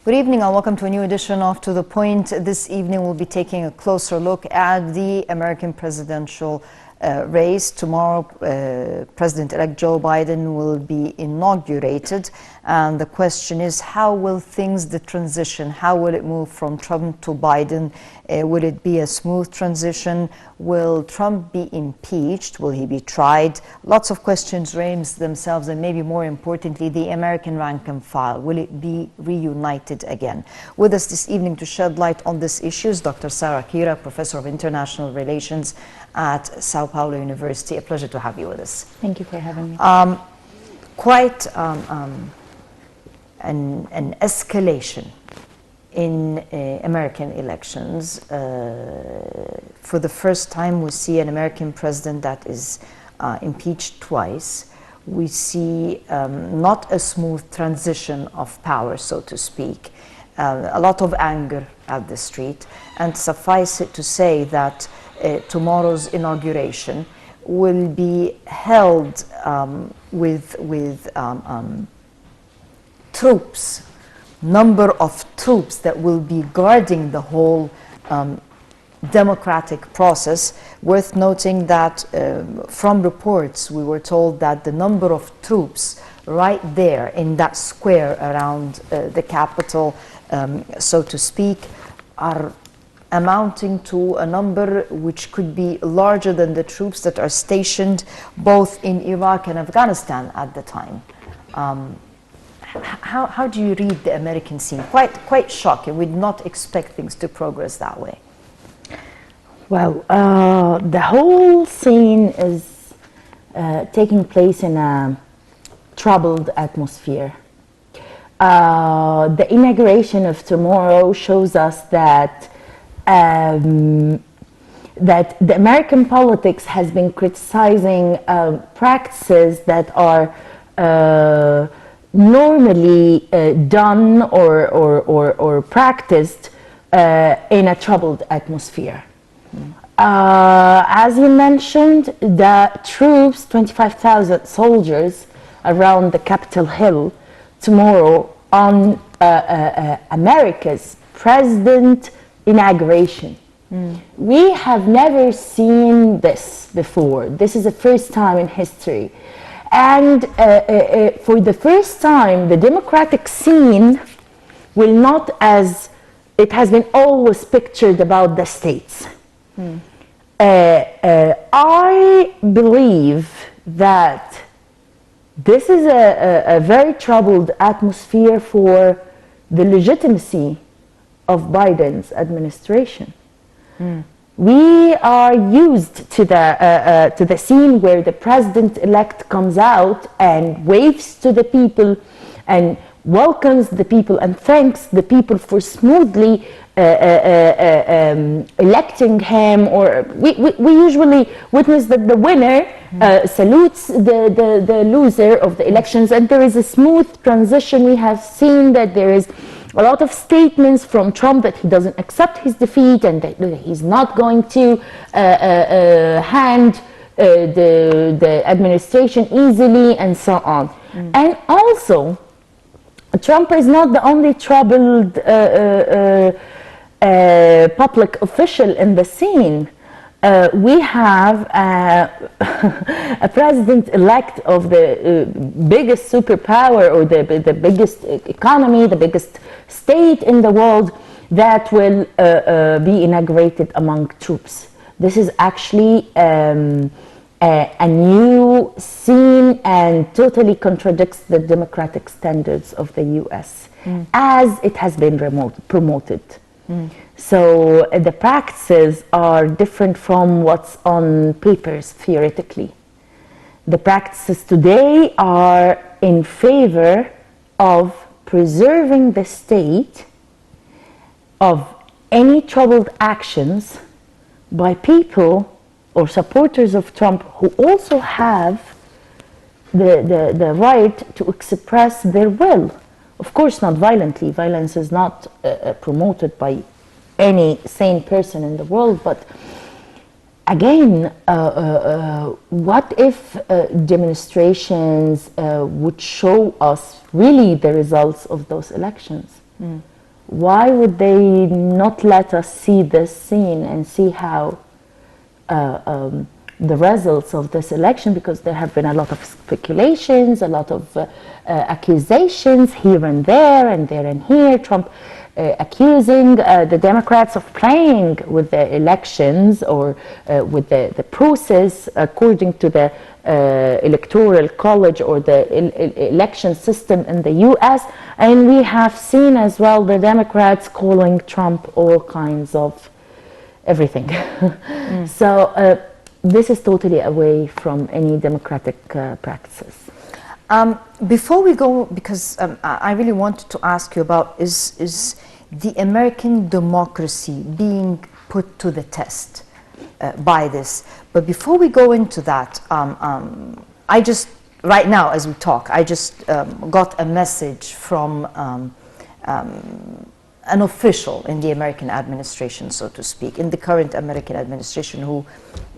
Good evening and welcome to a new edition of To The Point. This evening we'll be taking a closer look at the American presidential race. Tomorrow, President-elect Joe Biden will be inaugurated. And the question is, how will the transition, how will it move from Trump to Biden? Will it be a smooth transition? Will Trump be impeached? Will he be tried? Lots of questions raise themselves, and maybe more importantly, the American rank and file. Will it be reunited again? With us this evening to shed light on these issues, Dr. Sarah Kira, Professor of International Relations at Sao Paulo University. A pleasure to have you with us. Thank you for having me. Quite an escalation in American elections. For the first time, we see an American president that is impeached twice. We see not a smooth transition of power, so to speak. A lot of anger at the street, and suffice it to say that tomorrow's inauguration will be held with troops, number of troops that will be guarding the whole democratic process. Worth noting that from reports we were told that the number of troops right there in that square around the Capitol, so to speak, are amounting to a number which could be larger than the troops that are stationed both in Iraq and Afghanistan at the time. How do you read the American scene? Quite shocking. We'd not expect things to progress that way. Well, the whole scene is taking place in a troubled atmosphere. The inauguration of tomorrow shows us that that the American politics has been criticizing practices that are normally done or practiced in a troubled atmosphere. As you mentioned, the troops, 25,000 soldiers around the Capitol Hill tomorrow on America's president inauguration. We have never seen this before. This is the first time in history. And for the first time, the democratic scene will not, as it has been always pictured about the states. I believe that this is a very troubled atmosphere for the legitimacy of Biden's administration. We are used to the scene where the president-elect comes out and waves to the people and welcomes the people and thanks the people for smoothly electing him. Or we usually witness that the winner salutes the loser of the elections, and there is a smooth transition. We have seen that there is a lot of statements from Trump that he doesn't accept his defeat and that he's not going to hand the administration easily and so on. And also, Trump is not the only troubled public official in the scene. We have a president-elect of the biggest superpower, or the biggest economy, the biggest state in the world, that will be inaugurated among troops. This is actually a new scene and totally contradicts the democratic standards of the US as it has been promoted. So the practices are different from what's on papers theoretically. The practices today are in favor of preserving the state of any troubled actions by people or supporters of Trump who also have the right to express their will. Of course, not violently. Violence is not promoted by any sane person in the world, but again, what if demonstrations would show us really the results of those elections? why would they not let us see this scene and see how the results of this election, because there have been a lot of speculations, a lot of accusations here and there and here. Trump accusing the Democrats of playing with the elections or with the process according to the electoral college or the election system in the US. And we have seen as well the Democrats calling Trump all kinds of everything. So this is totally away from any democratic practices. Before we go, because I really wanted to ask you about is the American democracy being put to the test by this. But before we go into that, I just, right now as we talk, I just got a message from an official in the American administration, so to speak, in the current American administration, who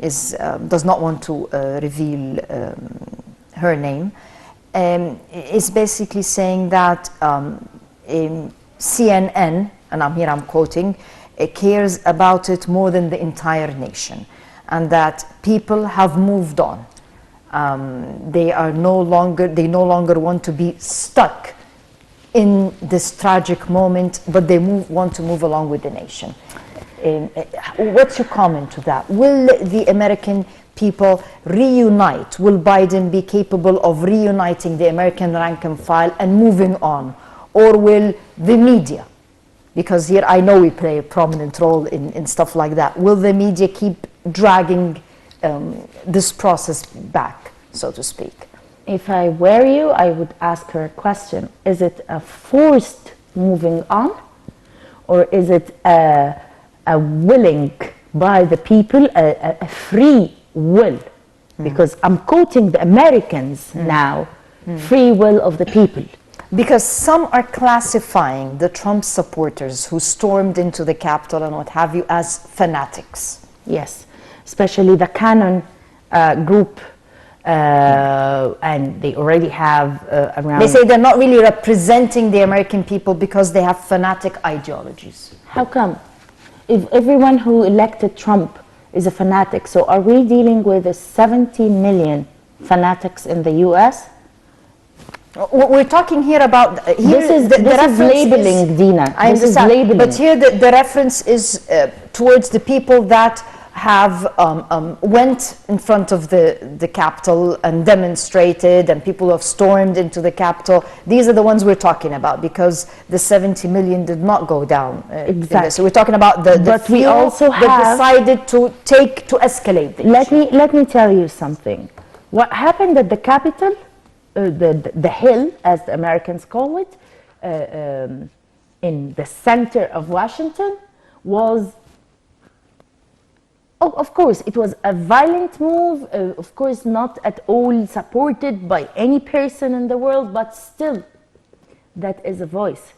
is does not want to reveal her name, is basically saying that CNN, and I'm quoting, cares about it more than the entire nation, and that people have moved on. They no longer want to be stuck in this tragic moment, but they want to move along with the nation. What's your comment to that? Will the American people reunite? Will Biden be capable of reuniting the American rank and file and moving on? Or will the media, because here I know we play a prominent role in stuff like that, will the media keep dragging this process back, so to speak? If I were you, I would ask her a question. Is it a forced moving on, or is it a willing by the people, a free will? Because I'm quoting the Americans now, free will of the people. Because some are classifying the Trump supporters who stormed into the Capitol and what have you as fanatics. Yes, especially the Canon group. And they already have around... They say they're not really representing the American people because they have fanatic ideologies. How come? If everyone who elected Trump is a fanatic, so are we dealing with 70 million fanatics in the US? We're talking here about... This is labeling, Dina. I understand, labeling. But here the reference is towards the people that have went in front of the Capitol and demonstrated, and people who have stormed into the Capitol. These are the ones we're talking about, because the 70 million did not go down. Exactly. So we're talking about the few we also that decided to escalate the issue. Let me tell you something. What happened at the Capitol, the Hill, as the Americans call it, in the center of Washington, was... Oh, of course, it was a violent move, of course not at all supported by any person in the world, but still, that is a voice.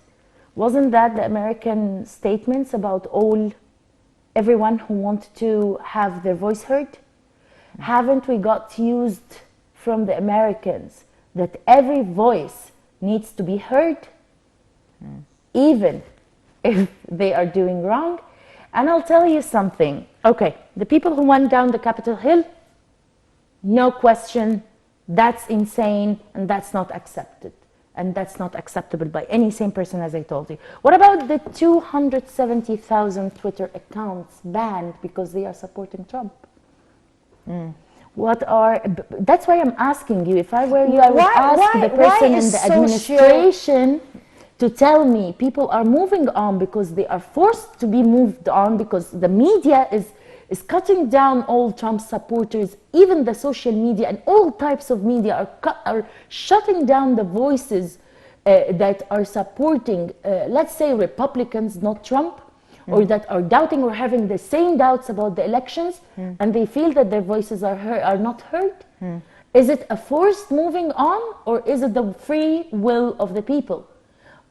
Wasn't that the American statements about everyone who wanted to have their voice heard? Haven't we got used from the Americans that every voice needs to be heard, even if they are doing wrong? And I'll tell you something. Okay, the people who went down the Capitol Hill, no question, that's insane and that's not accepted. And that's not acceptable by any sane person, as I told you. What about the 270,000 Twitter accounts banned because they are supporting Trump? That's why I'm asking you. If I were you, I would ask the person in the administration to tell me people are moving on because they are forced to be moved on, because the media is cutting down all Trump supporters. Even the social media and all types of media are shutting down the voices that are supporting, let's say, Republicans, not Trump, or that are doubting or having the same doubts about the elections, and they feel that their voices are not heard. Is it a forced moving on, or is it the free will of the people?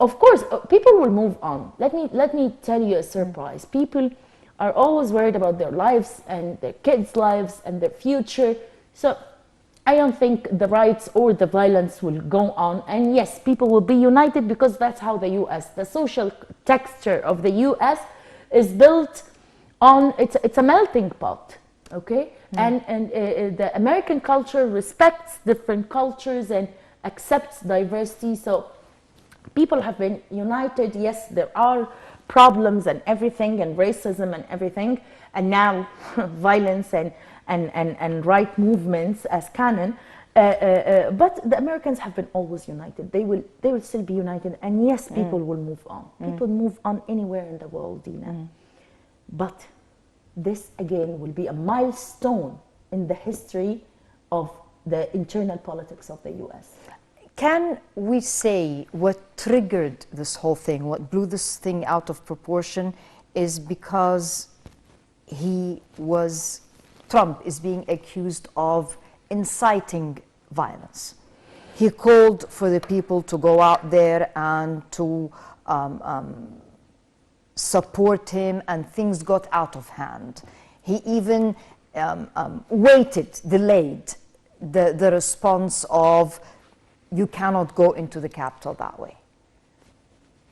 Of course, people will move on. Let me tell you a surprise. People are always worried about their lives and their kids' lives and their future. So I don't think the riots or the violence will go on. And yes, people will be united because that's how the US, the social texture of the US is built on, it's a melting pot, okay? And the American culture respects different cultures and accepts diversity. So people have been united. Yes, there are problems and everything, and racism and everything, and now violence and right movements as canon. But the Americans have been always united. They will still be united, and yes, people will move on. People move on anywhere in the world, Dina. But this again will be a milestone in the history of the internal politics of the US. Can we say what triggered this whole thing, what blew this thing out of proportion, is because Trump is being accused of inciting violence? He called for the people to go out there and to support him, and things got out of hand. He even delayed the response of, you cannot go into the Capitol that way.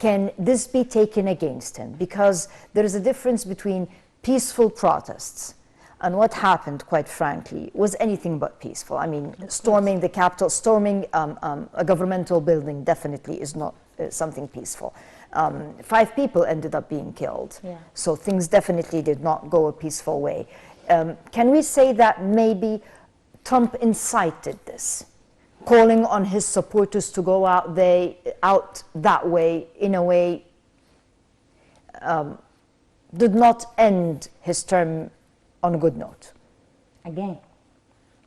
Can this be taken against him? Because there is a difference between peaceful protests and what happened, quite frankly, was anything but peaceful. I mean, storming the Capitol, storming a governmental building definitely is not something peaceful. 5 people ended up being killed. Yeah. So things definitely did not go a peaceful way. Can we say that maybe Trump incited this, calling on his supporters to go out that way, in a way, did not end his term on a good note? Again,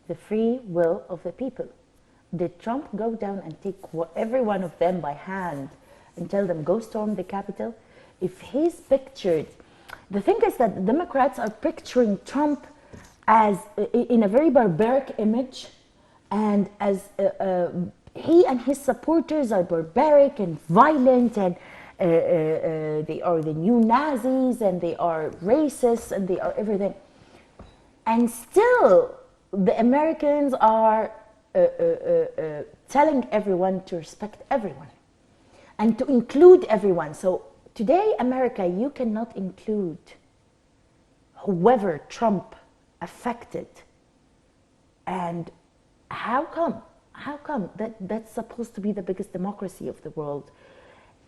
the free will of the people. Did Trump go down and take every one of them by hand and tell them, go storm the Capitol? If he's pictured, the thing is that the Democrats are picturing Trump as in a very barbaric image, and as he and his supporters are barbaric and violent, and they are the new Nazis, and they are racist, and they are everything. And still, the Americans are telling everyone to respect everyone and to include everyone. So today, America, you cannot include whoever Trump affected. And how come? How come that's supposed to be the biggest democracy of the world?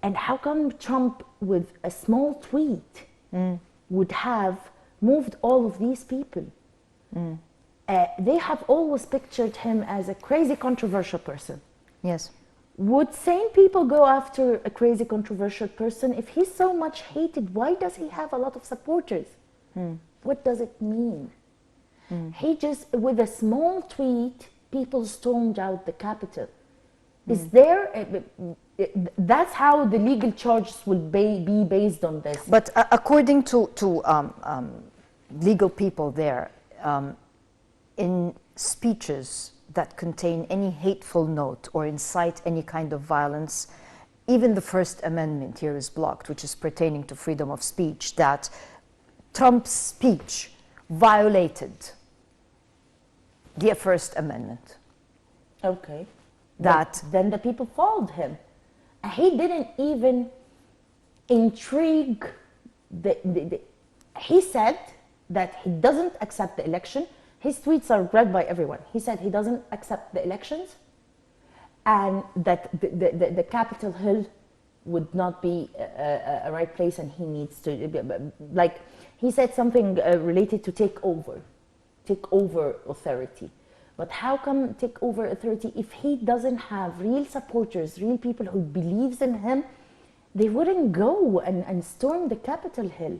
And how come Trump, with a small tweet, would have moved all of these people? They have always pictured him as a crazy, controversial person. Yes. Would sane people go after a crazy, controversial person? If he's so much hated, why does he have a lot of supporters? What does it mean? He just, with a small tweet, people stormed out the Capitol. Is there, that's how the legal charges will be based on this. But according to legal people there, in speeches that contain any hateful note or incite any kind of violence, even the First Amendment here is blocked, which is pertaining to freedom of speech, that Trump's speech violated the First Amendment. Okay. That then the people followed him. He didn't even intrigue he said that he doesn't accept the election. His tweets are read by everyone. He said he doesn't accept the elections, and that the Capitol Hill would not be a right place, and he needs to, like, he said something related to take over authority. But how come take over authority if he doesn't have real supporters, real people who believes in him? They wouldn't go and storm the Capitol Hill.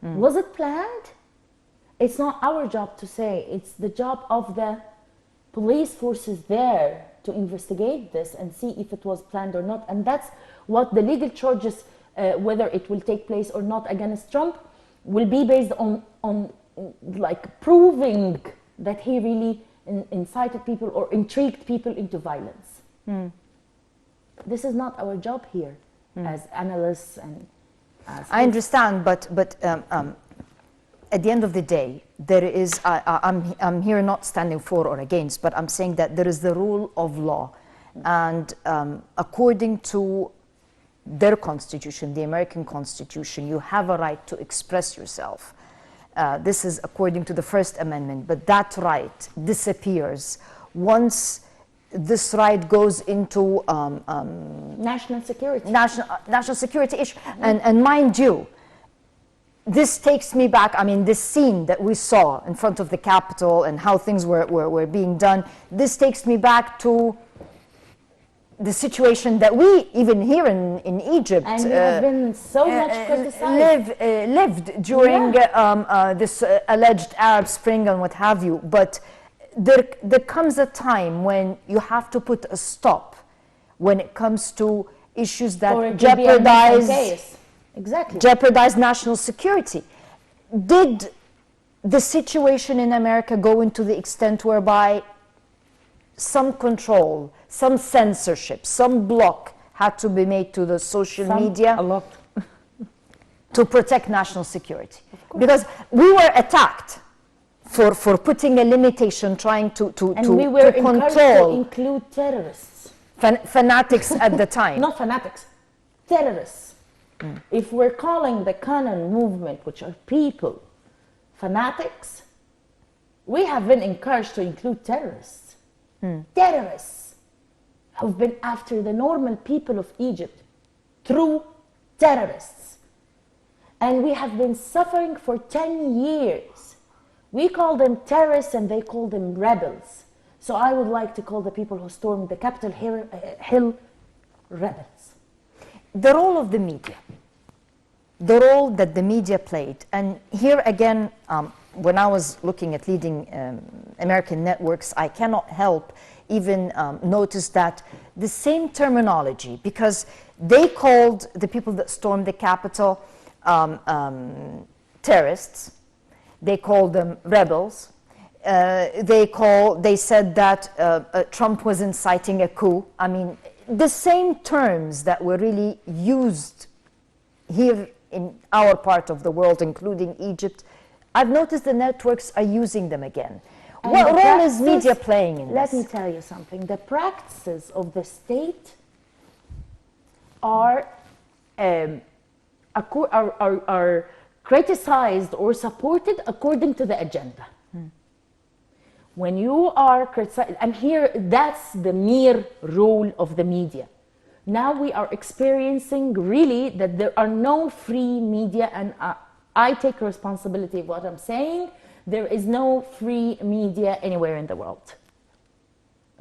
Was it planned? It's not our job to say. It's the job of the police forces there to investigate this and see if it was planned or not. And that's what the legal charges, whether it will take place or not against Trump, will be based on like proving that he really incited people or intrigued people into violence. This is not our job here as analysts and as I understand, but at the end of the day, there is, I'm here not standing for or against, but I'm saying that there is the rule of law. And according to their constitution, the American Constitution, you have a right to express yourself. This is according to the First Amendment, but that right disappears once this right goes into national security. National security issue. And mind you, this takes me back, I mean, this scene that we saw in front of the Capitol and how things were being done, this takes me back to the situation that we, even here in Egypt, and we have been so much criticized. lived during this alleged Arab Spring and what have you. But there comes a time when you have to put a stop when it comes to issues that jeopardize national security. Did the situation in America go into the extent whereby some control, some censorship, some block had to be made to the social media? A lot. To protect national security? Because we were attacked for putting a limitation, trying to we were encouraged to include terrorists. Fanatics at the time. Not fanatics, terrorists. If we're calling the Canon movement, which are people, fanatics, we have been encouraged to include terrorists. Terrorists who've been after the normal people of Egypt through terrorists. And we have been suffering for 10 years. We call them terrorists and they call them rebels. So I would like to call the people who stormed the Capitol Hill rebels. The role of the media, the role that the media played, and here again, when I was looking at leading American networks, I cannot help even notice that the same terminology, because they called the people that stormed the Capitol terrorists, they called them rebels, they said that Trump was inciting a coup. I mean, the same terms that were really used here in our part of the world, including Egypt, I've noticed the networks are using them again. And what role is media playing in this? Let me tell you something. The practices of the state are criticized or supported according to the agenda. When you are criticized, and here that's the mere role of the media. Now we are experiencing really that there are no free media, and I take responsibility of what I'm saying. There is no free media anywhere in the world.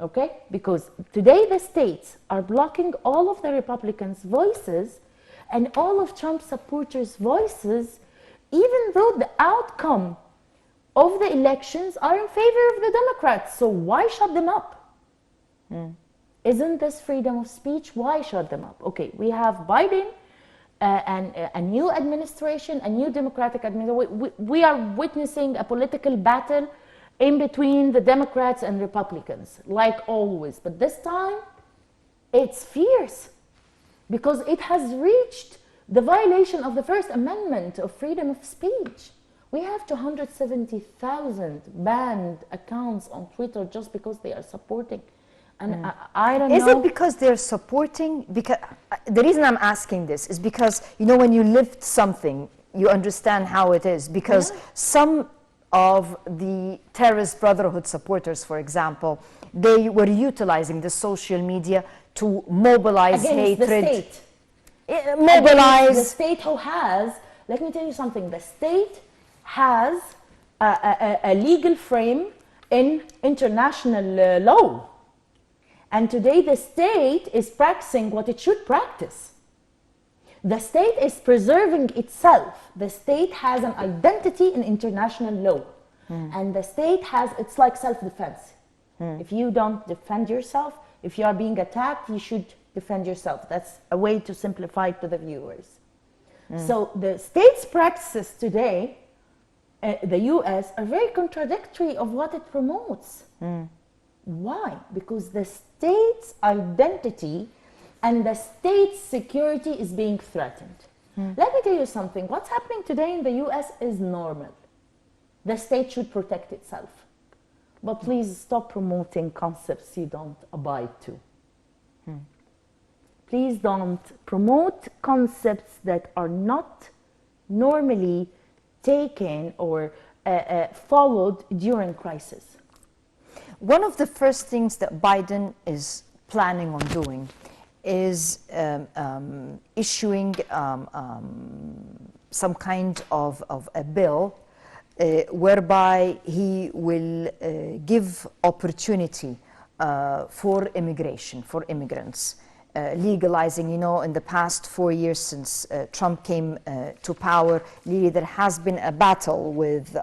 Okay? Because today the states are blocking all of the Republicans' voices and all of Trump supporters' voices, even though the outcome of the elections are in favor of the Democrats. So why shut them up? Isn't this freedom of speech? Why shut them up? Okay, we have Biden and a new administration, a new Democratic administration. We are witnessing a political battle in between the Democrats and Republicans, like always. But this time, it's fierce because it has reached the violation of the First Amendment of freedom of speech. We have 270,000 banned accounts on Twitter just because they are supporting. And I don't know. Is it because they're supporting? Because the reason I'm asking this is because, you know, when you lift something, you understand how it is. Because some of the terrorist brotherhood supporters, for example, they were utilizing the social media to mobilize hatred. The state. Mobilize. The state who has, let me tell you something, the state has a legal frame in international law. And today the state is practicing what it should practice. The state is preserving itself. The state has an identity in international law. And the state has, it's like self-defense. If you don't defend yourself, if you are being attacked, you should defend yourself. That's a way to simplify it to the viewers. So the state's practices today, the US, are very contradictory of what it promotes. Why? Because the state's identity and the state's security is being threatened. Let me tell you something. What's happening today in the US is normal. The state should protect itself. But please stop promoting concepts you don't abide to. Please don't promote concepts that are not normally taken or followed during crisis. One of the first things that Biden is planning on doing is issuing some kind of a bill whereby he will give opportunity for immigration, for immigrants. Legalizing, you know, in the past 4 years since Trump came to power, really there has been a battle with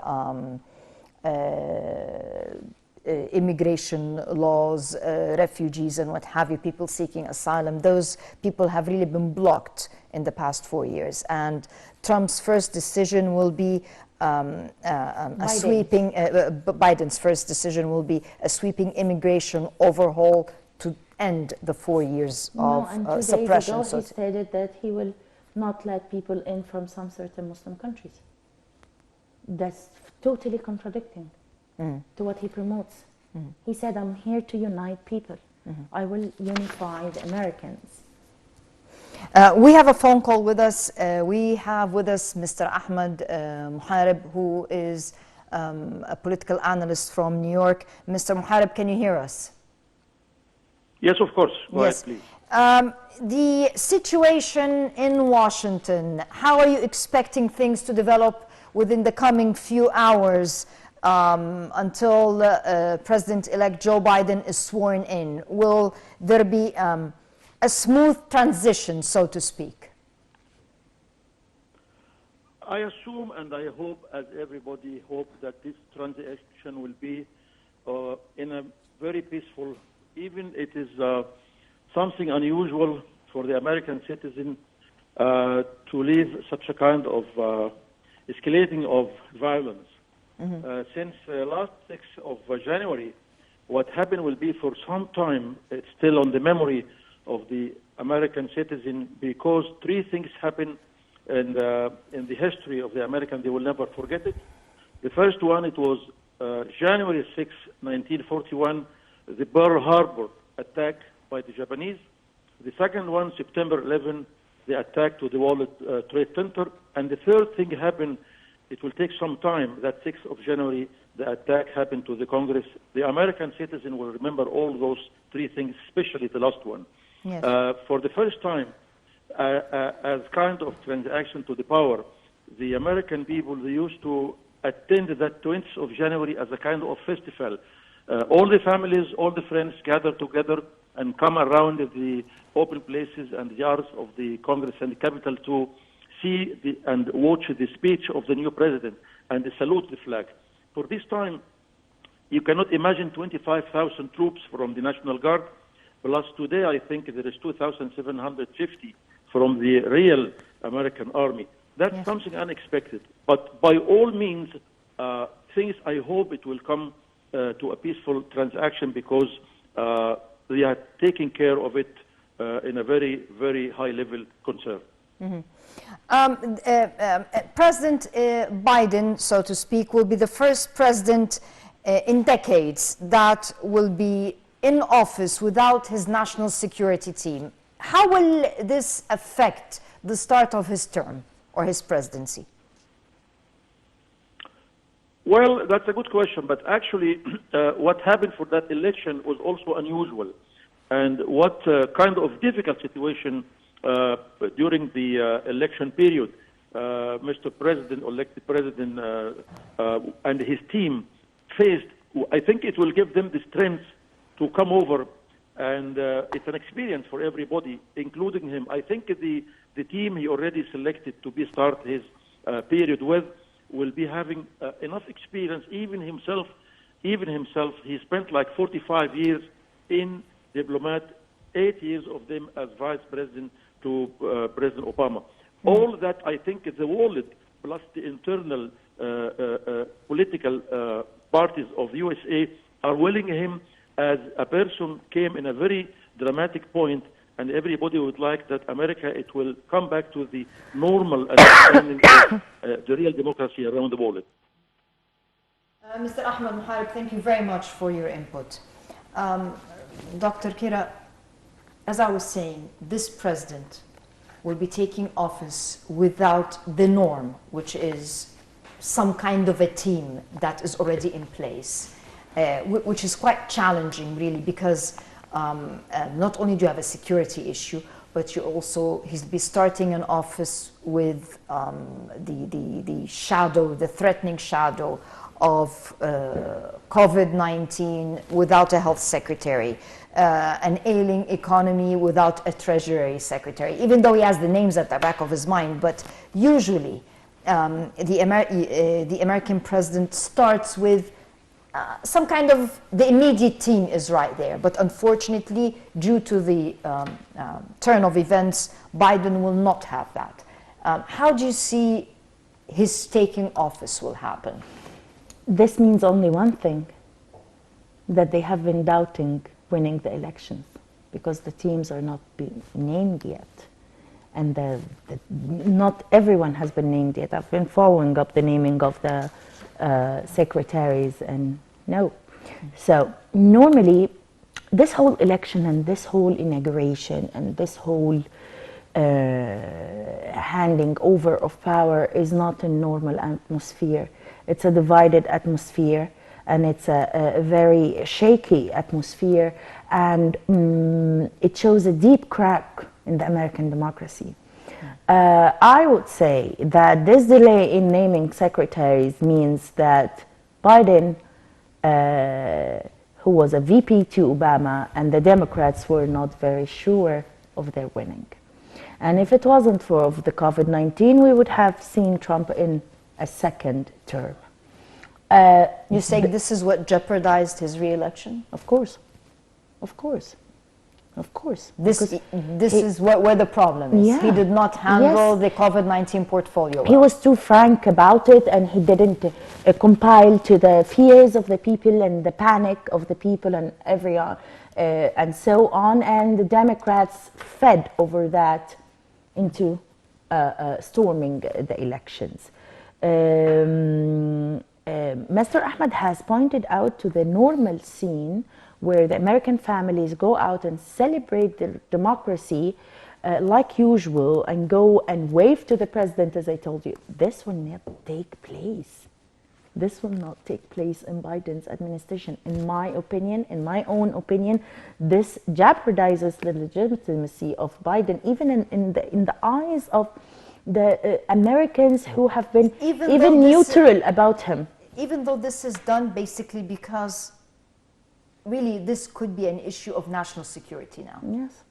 immigration laws, refugees and what have you, people seeking asylum. Those people have really been blocked in the past 4 years. And Trump's first decision will be Biden's first decision will be a sweeping immigration overhaul to end the 4 years of suppression. And 2 days ago he stated that he will not let people in from some certain Muslim countries. That's totally contradicting to what he promotes. He said, I'm here to unite people. I will unify the Americans. We have a phone call with us. We have with us Mr. Ahmed Muharib, who is a political analyst from New York. Mr. Muharib, can you hear us? Yes, of course. Go Yes. ahead, please. The situation in Washington, how are you expecting things to develop within the coming few hours until President-elect Joe Biden is sworn in? Will there be a smooth transition, so to speak? I assume and I hope, as everybody hopes, that this transition will be in a very peaceful, even it is something unusual for the American citizen to live such a kind of escalating of violence. Since last 6th of January, what happened will be for some time, it's still on the memory of the American citizen, because 3 things happened in the history of the American, they will never forget it. The first one, it was January 6, 1941, the Pearl Harbor attack by the Japanese. The second one, September 11, the attack to the World Trade Center. And the third thing happened, it will take some time, that 6th of January, the attack happened to the Congress. The American citizen will remember all those 3 things, especially the last one. Yes. For the first time, as kind of transaction to the power, the American people, they used to attend that 20th of January as a kind of festival. All the families, all the friends gather together and come around the open places and yards of the Congress and the Capitol to see and watch the speech of the new president and salute the flag. For this time, you cannot imagine 25,000 troops from the National Guard, plus today I think there is 2,750 from the real American army. That's something unexpected. But by all means, things, I hope it will come to a peaceful transaction, because they are taking care of it in a very, very high level concern. President Biden, so to speak, will be the first president in decades that will be in office without his national security team. How will this affect the start of his term or his presidency? Well, that's a good question, but actually what happened for that election was also unusual. And what kind of difficult situation during the election period, Mr. President, elected President, and his team faced, I think it will give them the strength to come over, and it's an experience for everybody, including him. I think the team he already selected to be start his period with will be having enough experience. Even himself, he spent like 45 years in diplomat, 8 years of them as vice president to President Obama. All that, I think, the world plus the internal political parties of the USA are willing him as a person came in a very dramatic point, and everybody would like that America, it will come back to the normal understanding of the real democracy around the world. Mr. Ahmed Muharib, thank you very much for your input. Dr. Kira, as I was saying, this president will be taking office without the norm, which is some kind of a team that is already in place, which is quite challenging, really, because not only do you have a security issue, but you also, he'll be starting an office with the shadow, the threatening shadow of COVID-19 without a health secretary, an ailing economy without a treasury secretary, even though he has the names at the back of his mind. But usually the American president starts with some kind of, the immediate team is right there. But unfortunately, due to the turn of events, Biden will not have that. How do you see his taking office will happen? This means only one thing, that they have been doubting winning the elections because the teams are not being named yet. And not everyone has been named yet. I've been following up the naming of the secretaries, and no. So normally, this whole election and this whole inauguration and this whole handing over of power is not a normal atmosphere. It's a divided atmosphere, and it's a very shaky atmosphere, and it shows a deep crack in the American democracy. I would say that this delay in naming secretaries means that Biden, who was a VP to Obama, and the Democrats were not very sure of their winning. And if it wasn't for the COVID-19, we would have seen Trump in a second term. You say this is what jeopardized his re-election? Of course, of course, of course. This is where the problem is. Yeah. He did not handle the COVID-19 portfolio well. He was too frank about it, and he didn't compile to the fears of the people and the panic of the people and and so on. And the Democrats fed over that into storming the elections. Mr. Ahmed has pointed out to the normal scene where the American families go out and celebrate their democracy like usual and go and wave to the president, as I told you. This will not take place. This will not take place in Biden's administration. In my opinion, in my own opinion, this jeopardizes the legitimacy of Biden, even in the eyes of the Americans who have been even neutral about him. Even though this is done basically because really this could be an issue of national security now. Yes.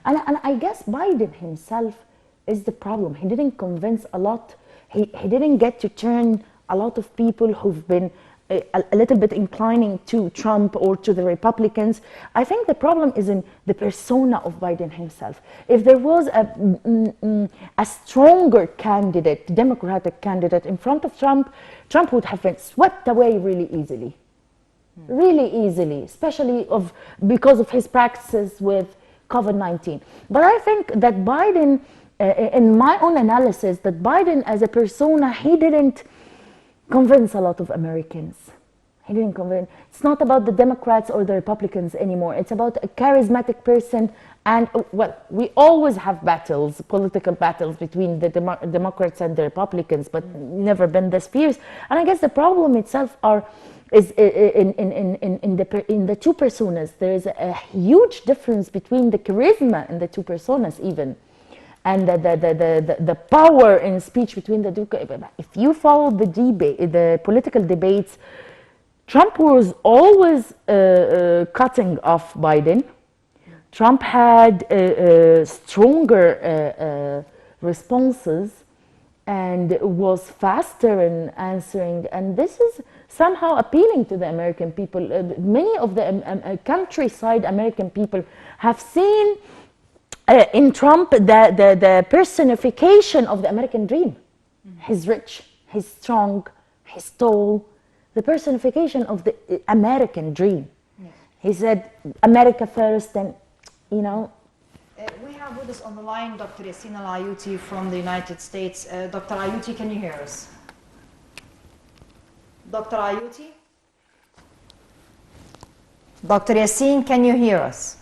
And I guess Biden himself is the problem. He didn't convince a lot. He didn't get to turn a lot of people who've been a little bit inclining to Trump or to the Republicans. I think the problem is in the persona of Biden himself. If there was a stronger candidate, Democratic candidate in front of Trump, Trump would have been swept away really easily. Really easily, especially because of his practices with COVID-19. But I think that Biden, in my own analysis, that Biden as a persona, he didn't convince a lot of Americans. He didn't convince. It's not about the Democrats or the Republicans anymore. It's about a charismatic person. And, well, we always have battles, political battles between the Democrats and the Republicans, but never been this fierce. And I guess the problem itself is in the two personas. There is a huge difference between the charisma in the two personas even. And the power in speech between the two. If you follow the political debates, Trump was always cutting off Biden. Trump had stronger responses and was faster in answering. And this is somehow appealing to the American people. Many of the countryside American people have seen in Trump the personification of the American dream. He's rich, he's strong, he's tall, the personification of the American dream. Yes. He said, America first, and, you know. We have with us on the line Dr. Yassin Al-Ayouti from the United States. Dr. Ayouti, can you hear us? Dr. Ayouti? Dr. Yassin, can you hear us?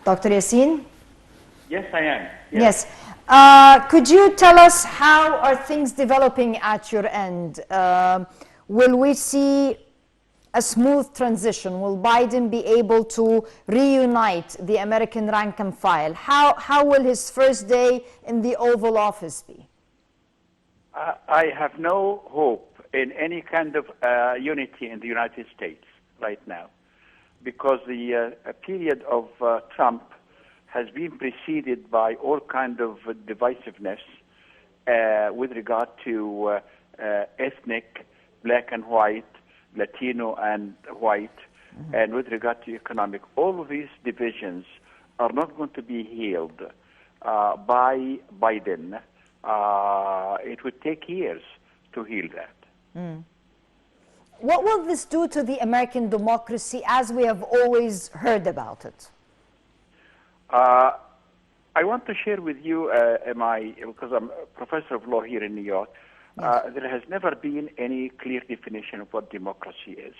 Dr. Yassin? Yes, I am. Yes. Could you tell us how are things developing at your end? Will we see a smooth transition? Will Biden be able to reunite the American rank and file? How will his first day in the Oval Office be? I have no hope in any kind of unity in the United States right now, because the period of Trump has been preceded by all kind of divisiveness with regard to ethnic, black and white, Latino and white, and with regard to economic. All of these divisions are not going to be healed by Biden. It would take years to heal that. What will this do to the American democracy as we have always heard about it? I want to share with you, because I'm a professor of law here in New York, there has never been any clear definition of what democracy is.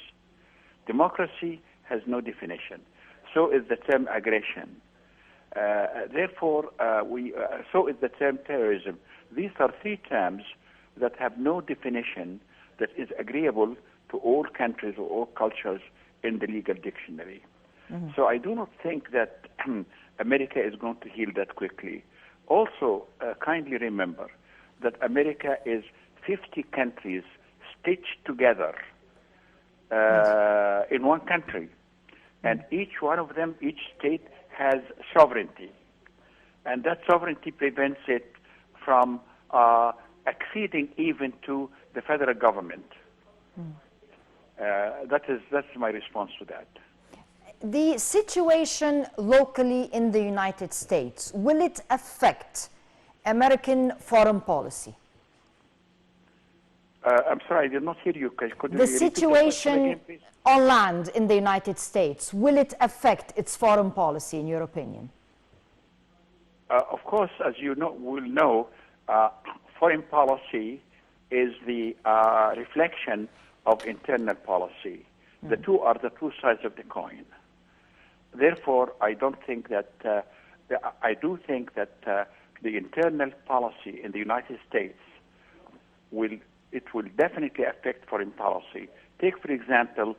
Democracy has no definition. So is the term aggression. Therefore, so is the term terrorism. These are three terms that have no definition that is agreeable to all countries or all cultures in the legal dictionary. So I do not think that America is going to heal that quickly. Also, kindly remember that America is 50 countries stitched together in one country. And each one of them, each state has sovereignty. And that sovereignty prevents it from acceding even to the federal government. That's my response to that. The situation locally in the United States, will it affect American foreign policy? I'm sorry, I did not hear you. Could you The repeat the question situation again, please? on land in the United States, will it affect its foreign policy, in your opinion? Of course, as you will know, foreign policy is the reflection of internal policy. The two are the two sides of the coin. Therefore, I don't think that, I do think that the internal policy in the United States will definitely affect foreign policy. Take, for example,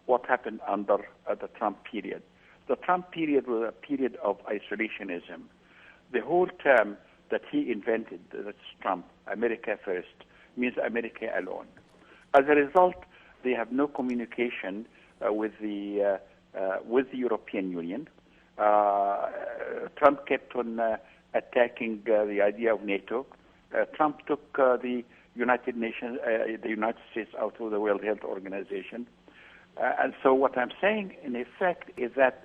what happened under the Trump period. The Trump period was a period of isolationism. The whole term that he invented, that's Trump, America first, means America alone. As a result, they have no communication with the European Union. Trump kept on attacking the idea of NATO. Trump took the United Nations, the United States out of the World Health Organization. And so what I'm saying, in effect, is that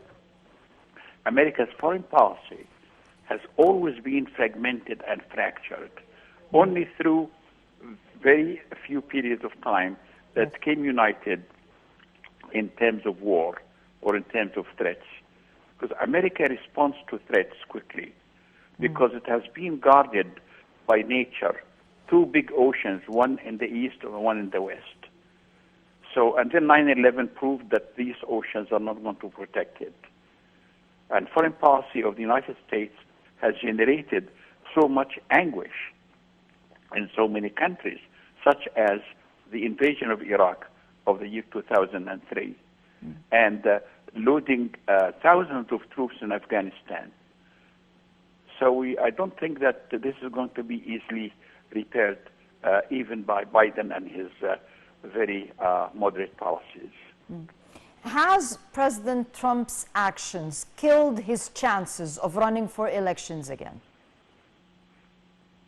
America's foreign policy has always been fragmented and fractured. Only through very few periods of time that came united in terms of war or in terms of threats. Because America responds to threats quickly because it has been guarded by nature. Two big oceans, one in the east and one in the west. So until 9/11 proved that these oceans are not going to protect it. And foreign policy of the United States has generated so much anguish in so many countries, such as the invasion of Iraq of the year 2003 and loading thousands of troops in Afghanistan. So I don't think that this is going to be easily repaired even by Biden and his very moderate policies. Has President Trump's actions killed his chances of running for elections again?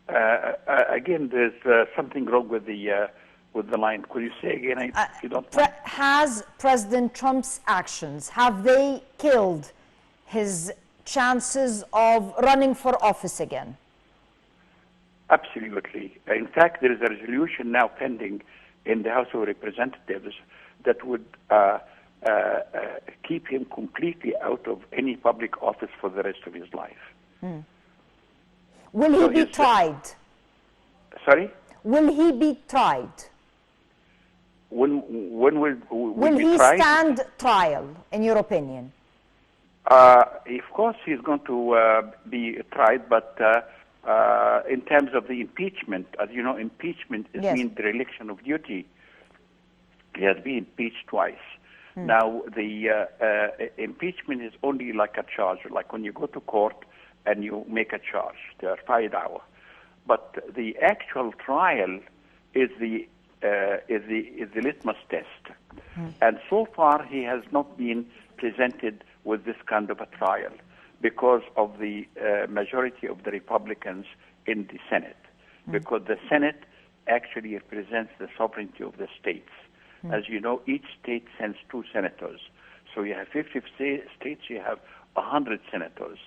Again, there's something wrong with the line. Could you say again, if you don't mind? Has President Trump's actions, have they killed his chances of running for office again? Absolutely. In fact, there is a resolution now pending in the House of Representatives that would keep him completely out of any public office for the rest of his life. Will he be tried? Sorry? Will he be tried? when Will be he tried? stand trial, in your opinion? Of course, he's going to be tried, but in terms of the impeachment, as you know, impeachment is Yes. mean dereliction of duty. He has been impeached twice. Now, the impeachment is only like a charge, like when you go to court and you make a charge, they are 5 hours. But the actual trial is the litmus test. And so far, he has not been presented with this kind of a trial because of the majority of the Republicans in the Senate. Because the Senate actually represents the sovereignty of the states. As you know, each state sends 2 senators. So you have 50 states, you have 100 senators.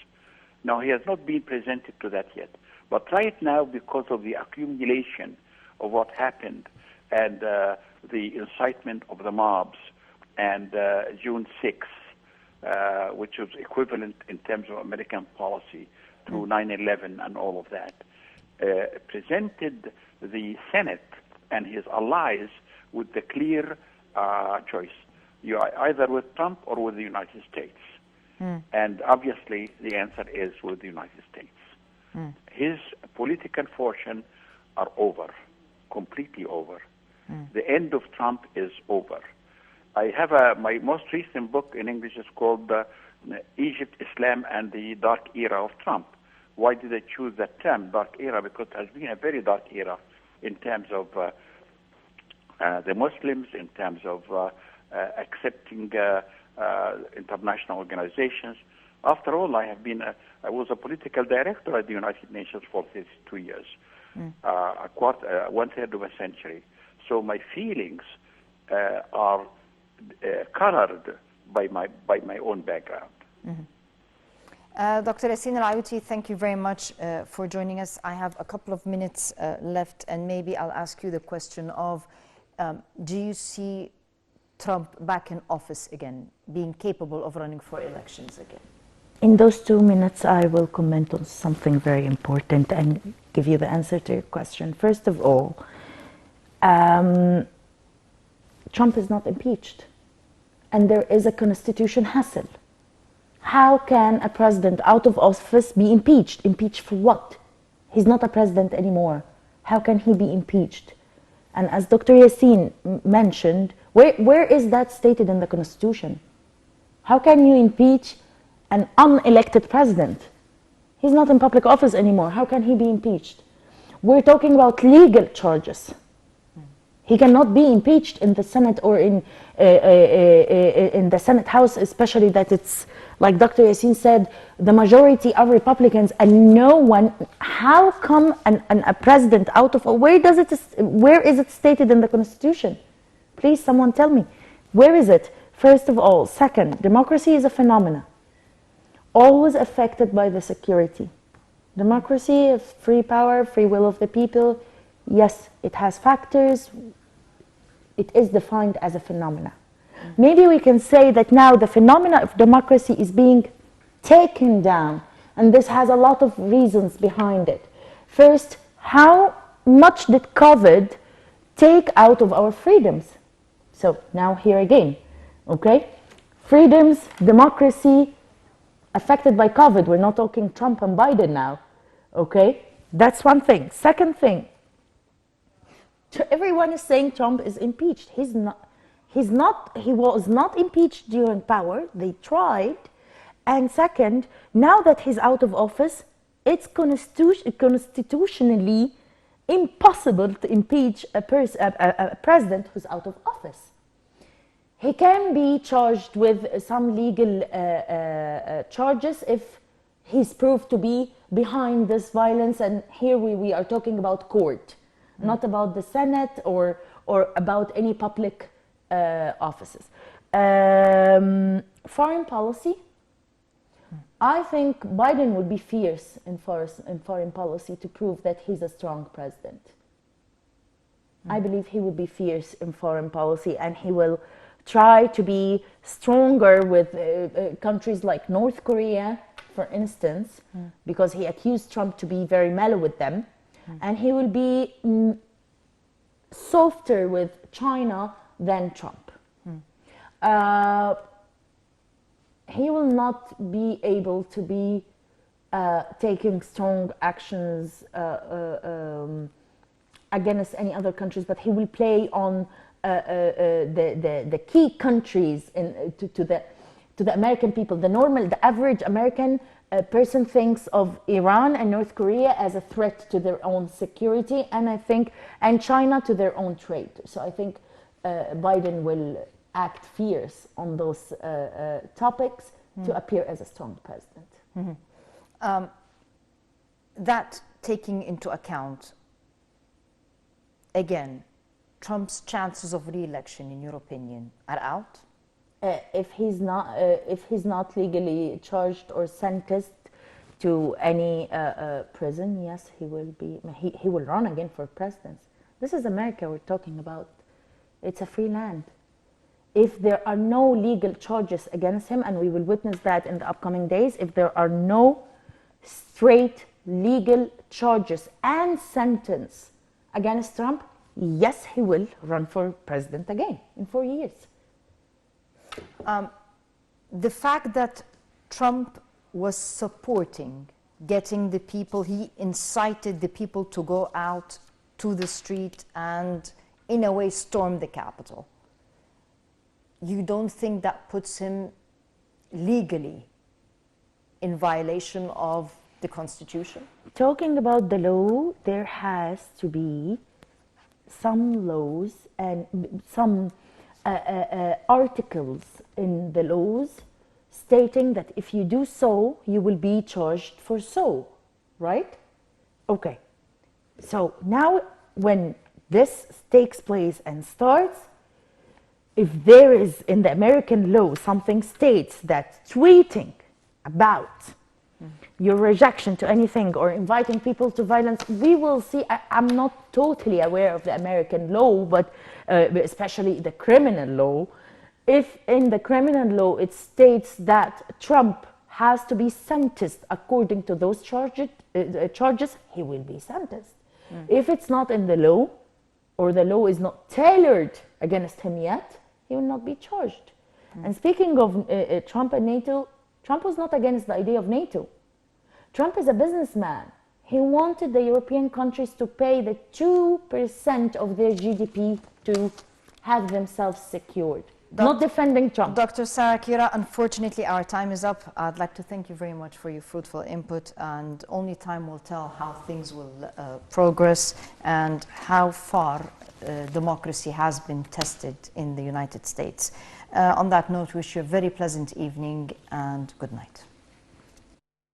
Now, he has not been presented to that yet. But right now, because of the accumulation of what happened and the incitement of the mobs and June 6th, which was equivalent in terms of American policy to 9/11 and all of that, presented the Senate and his allies with the clear choice. You are either with Trump or with the United States. And obviously, the answer is with the United States. His political fortune are over, completely over. The end of Trump is over. I have my most recent book in English is called Egypt, Islam, and the Dark Era of Trump. Why did I choose that term, dark era? Because it has been a very dark era in terms of the Muslims, in terms of accepting international organizations. After all, I was a political director at the United Nations for 32 years, one third of a century. So my feelings are colored by my own background. Dr. Yassin Al-Ayouti, thank you very much for joining us. I have a couple of minutes left, and maybe I'll ask you the question of, do you see Trump back in office again, being capable of running for elections again? In those 2 minutes, I will comment on something very important and give you the answer to your question. First of all, Trump is not impeached, and there is a constitution hassle. How can a president out of office be impeached? Impeached for what? He's not a president anymore. How can he be impeached? And as Dr. Yassin mentioned, where is that stated in the Constitution? How can you impeach an unelected president? He's not in public office anymore. How can he be impeached? We're talking about legal charges. He cannot be impeached in the Senate or in the Senate House, especially that it's, like Dr. Yassin said, the majority are Republicans, and no one. How come a president out of where is it stated in the Constitution? Please, someone tell me, where is it? First of all, second, democracy is a phenomenon, always affected by the security. Democracy is free power, free will of the people. Yes, it has factors. It is defined as a phenomena. Maybe we can say that now the phenomena of democracy is being taken down, and this has a lot of reasons behind it. First, how much did COVID take out of our freedoms? So now here again, okay? Freedoms, democracy, affected by COVID. We're not talking Trump and Biden now, okay? That's one thing. Second thing, everyone is saying Trump is impeached. He was not impeached during power. They tried. And second, now that he's out of office, it's constitutionally impossible to impeach a president who's out of office. He can be charged with some legal charges if he's proved to be behind this violence. And here we are talking about court, not about the Senate or about any public offices. Foreign policy, I think Biden would be fierce in foreign policy to prove that he's a strong president. I believe he would be fierce in foreign policy, and he will try to be stronger with countries like North Korea, for instance, because he accused Trump to be very mellow with them. And he will be softer with China than Trump. He will not be able to be taking strong actions against any other countries, but he will play on the key countries to the American people. The average American person thinks of Iran and North Korea as a threat to their own security, and China to their own trade. So I think Biden will act fierce on those topics to appear as a strong president. That taking into account, again, Trump's chances of re-election, in your opinion, are out? If he's not legally charged or sentenced to any prison, yes, he will be. He will run again for president. This is America we're talking about. It's a free land. If there are no legal charges against him, and we will witness that in the upcoming days, if there are no straight legal charges and sentence against Trump, yes, he will run for president again in 4 years. The fact that Trump was supporting getting the people, he incited the people to go out to the street and in a way storm the Capitol. You don't think that puts him legally in violation of the Constitution? Talking about the law, there has to be some laws and some articles in the laws stating that if you do so, you will be charged for so, right? Okay. So now when this takes place and starts, if there is in the American law something states that tweeting about your rejection to anything or inviting people to violence, we will see. I'm not totally aware of the American law, but especially the criminal law. If in the criminal law it states that Trump has to be sentenced according to those charges, he will be sentenced. If it's not in the law, or the law is not tailored against him yet, he will not be charged. And speaking of Trump and NATO, Trump was not against the idea of NATO. Trump is a businessman. He wanted the European countries to pay the 2% of their GDP to have themselves secured. Not defending Trump. Dr. Sarah Kira, unfortunately our time is up. I'd like to thank you very much for your fruitful input, and only time will tell how things will progress and how far democracy has been tested in the United States. On that note, wish you a very pleasant evening and good night.